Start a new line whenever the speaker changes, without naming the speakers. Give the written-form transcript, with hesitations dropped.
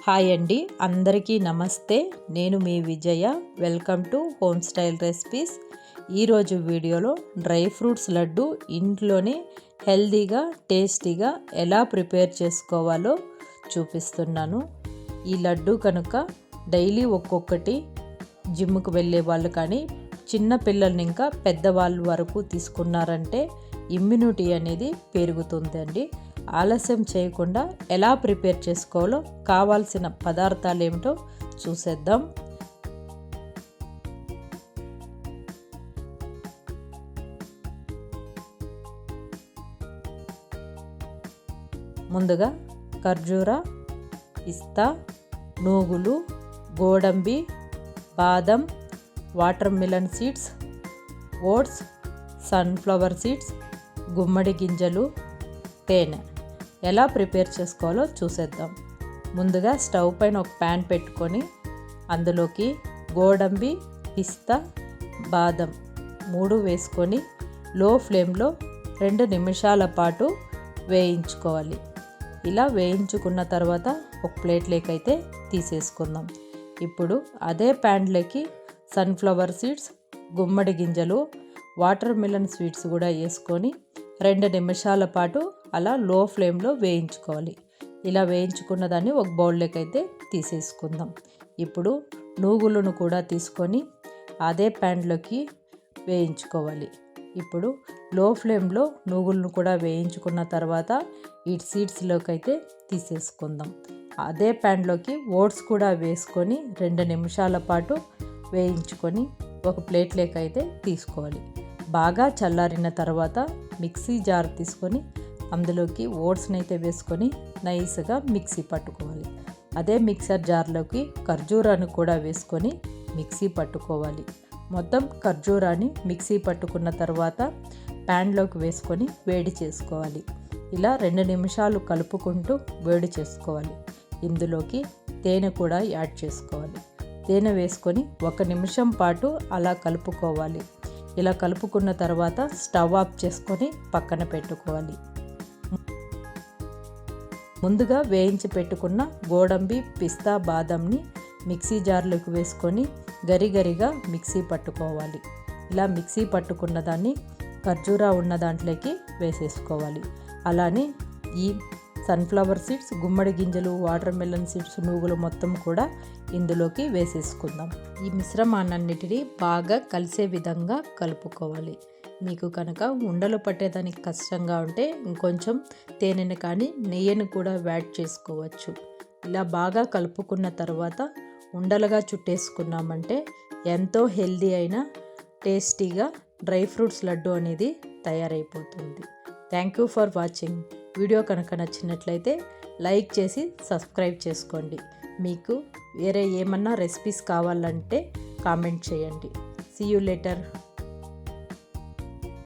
Hi అండి, అందరికీ నమస్తే. నేను మీ Vijaya. Welcome to home style recipes. ఈరోజు వీడియోలో డ్రై ఫ్రూట్స్ లడ్డు ఇంట్లోనే హెల్తీగా టేస్టీగా ఎలా ప్రిపేర్ చేసుకోవాలో చూపిస్తున్నాను. ఈ లడ్డు కనుక డైలీ ఒక్కొక్కటి జిమ్కి వెళ్ళే వాళ్ళు కానీ చిన్న పిల్లల్ని ఇంకా పెద్దవాళ్ళ వరకు తీసుకున్నారంటే ఇమ్యూనిటీ అనేది పెరుగుతుందండి. ఆలస్యం చేయకుండా ఎలా ప్రిపేర్ చేసుకోవాలో కావాల్సిన పదార్థాలు ఏమిటో చూసేద్దాం. ముందుగా ఖర్జూర, పిస్తా, నూగులు, గోడంబి, బాదం, watermelon seeds, oats, sunflower seeds, గుమ్మడి గింజలు, తేనె. ఎలా ప్రిపేర్ చేసుకోవాలో చూసేద్దాం. ముందుగా స్టవ్ పైన ఒక ప్యాన్ పెట్టుకొని అందులోకి గోడంబి, పిస్తా, బాదం 3 వేసుకొని లో ఫ్లేమ్లో 2 నిమిషాల పాటు వేయించుకోవాలి. ఇలా వేయించుకున్న తర్వాత ఒక ప్లేట్లోకి అయితే తీసేసుకుందాం. ఇప్పుడు అదే ప్యాన్లోకి సన్ఫ్లవర్ సీడ్స్, గుమ్మడి గింజలు, వాటర్ మిలన్ స్వీట్స్ కూడా వేసుకొని 2 నిమిషాల పాటు అలా లో ఫ్లేమ్లో వేయించుకోవాలి. ఇలా వేయించుకున్న దాన్ని ఒక బౌల్లోకి అయితే తీసేసుకుందాం. ఇప్పుడు నూగులను కూడా తీసుకొని అదే ప్యాన్లోకి వేయించుకోవాలి. ఇప్పుడు లో ఫ్లేమ్లో నూగులను కూడా వేయించుకున్న తర్వాత ఈ సీడ్స్లోకి అయితే తీసేసుకుందాం. అదే ప్యాన్లోకి ఓట్స్ కూడా వేసుకొని 2 నిమిషాల పాటు వేయించుకొని ఒక ప్లేట్లోకి అయితే తీసుకోవాలి. బాగా చల్లారిన తర్వాత మిక్సీ జార్ తీసుకొని అందులోకి ఓట్స్ని అయితే వేసుకొని నైస్గా మిక్సీ పట్టుకోవాలి. అదే మిక్సర్ జార్లోకి ఖర్జూరాన్ని కూడా వేసుకొని మిక్సీ పట్టుకోవాలి. మొత్తం ఖర్జూరాన్ని మిక్సీ పట్టుకున్న తర్వాత ప్యాన్లోకి వేసుకొని వేడి చేసుకోవాలి. ఇలా 2 నిమిషాలు కలుపుకుంటూ వేడి చేసుకోవాలి. ఇందులోకి తేనె కూడా యాడ్ చేసుకోవాలి. తేనె వేసుకొని 1 నిమిషం పాటు అలా కలుపుకోవాలి. ఇలా కలుపుకున్న తర్వాత స్టవ్ ఆఫ్ చేసుకొని పక్కన పెట్టుకోవాలి. ముందుగా వేయించి పెట్టుకున్న గోడంబి, పిస్తా, బాదంని మిక్సీ జార్లోకి వేసుకొని గరిగరిగా మిక్సీ పట్టుకోవాలి. ఇలా మిక్సీ పట్టుకున్న దాన్ని ఖర్జూరా ఉన్న దాంట్లోకి వేసేసుకోవాలి. అలానే ఈ సన్ఫ్లవర్ సీడ్స్, గుమ్మడి గింజలు, వాటర్ మెలన్ సీడ్స్, నూగులు మొత్తం కూడా ఇందులోకి వేసేసుకుందాం. ఈ మిశ్రమాన్నిటిని బాగా కలిసే విధంగా కలుపుకోవాలి. మీకు కనుక ఉండలు పట్టేదానికి కష్టంగా ఉంటే ఇంకొంచెం తేనెను కానీ నెయ్యిని కూడా యాడ్ చేసుకోవచ్చు. ఇలా బాగా కలుపుకున్న తర్వాత ఉండలుగా చుట్టేసుకున్నామంటే ఎంతో హెల్దీ అయిన టేస్టీగా డ్రై ఫ్రూట్స్ లడ్డు అనేది తయారైపోతుంది. Thank you for watching. Video కనుక నచ్చినట్లయితే లైక్ చేసి సబ్స్క్రైబ్ చేసుకోండి. మీకు వేరే ఏమన్నా రెసిపీస్ కావాలంటే కామెంట్ చేయండి. See you later.